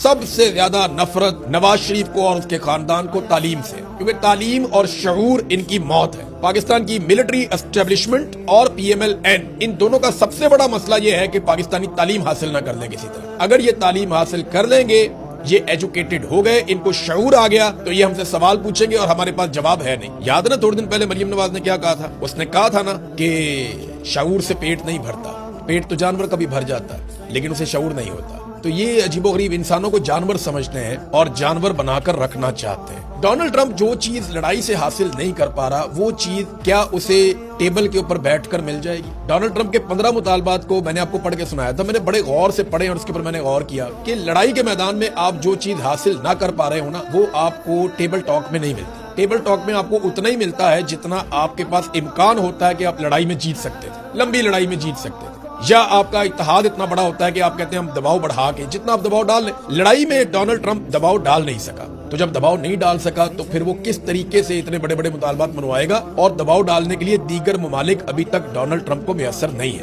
سب سے زیادہ نفرت نواز شریف کو اور اس کے خاندان کو تعلیم سے، کیونکہ تعلیم اور شعور ان کی موت ہے۔ پاکستان کی ملٹری اسٹیبلشمنٹ اور پی ایم ایل این، ان دونوں کا سب سے بڑا مسئلہ یہ ہے کہ پاکستانی تعلیم حاصل نہ کر لیں کسی طرح۔ اگر یہ تعلیم حاصل کر لیں گے، یہ ایجوکیٹڈ ہو گئے، ان کو شعور آ گیا، تو یہ ہم سے سوال پوچھیں گے اور ہمارے پاس جواب ہے نہیں۔ یاد نا تھوڑے دن پہلے مریم نواز نے کیا کہا تھا؟ اس نے کہا تھا نا کہ شعور سے پیٹ نہیں بھرتا، پیٹ تو جانور کا بھی بھر جاتا ہے لیکن اسے شعور نہیں ہوتا۔ تو یہ عجیب و غریب انسانوں کو جانور سمجھتے ہیں اور جانور بنا کر رکھنا چاہتے ہیں۔ ڈونلڈ ٹرمپ جو چیز لڑائی سے حاصل نہیں کر پا رہا، وہ چیز کیا اسے ٹیبل کے اوپر بیٹھ کر مل جائے گی؟ ڈونلڈ ٹرمپ کے 15 مطالبات کو میں نے آپ کو پڑھ کے سنایا تھا، میں نے بڑے غور سے پڑھے اور اس کے اوپر میں نے غور کیا کہ لڑائی کے میدان میں آپ جو چیز حاصل نہ کر پا رہے ہو نا، وہ آپ کو ٹیبل ٹاک میں نہیں ملتی۔ ٹیبل ٹاک میں آپ کو اتنا ہی ملتا ہے جتنا آپ کے پاس امکان ہوتا ہے کہ آپ لڑائی میں جیت سکتے تھے، لمبی لڑائی میں جیت سکتے تھے، یا آپ کا اتحاد اتنا بڑا ہوتا ہے کہ آپ کہتے ہیں ہم دباؤ بڑھا کے جتنا آپ دباؤ ڈال لیں۔ لڑائی میں ڈونلڈ ٹرمپ دباؤ ڈال نہیں سکا، تو جب دباؤ نہیں ڈال سکا تو پھر وہ کس طریقے سے اتنے بڑے بڑے مطالبات منوائے گا؟ اور دباؤ ڈالنے کے لیے دیگر ممالک ابھی تک ڈونلڈ ٹرمپ کو میسر نہیں ہے۔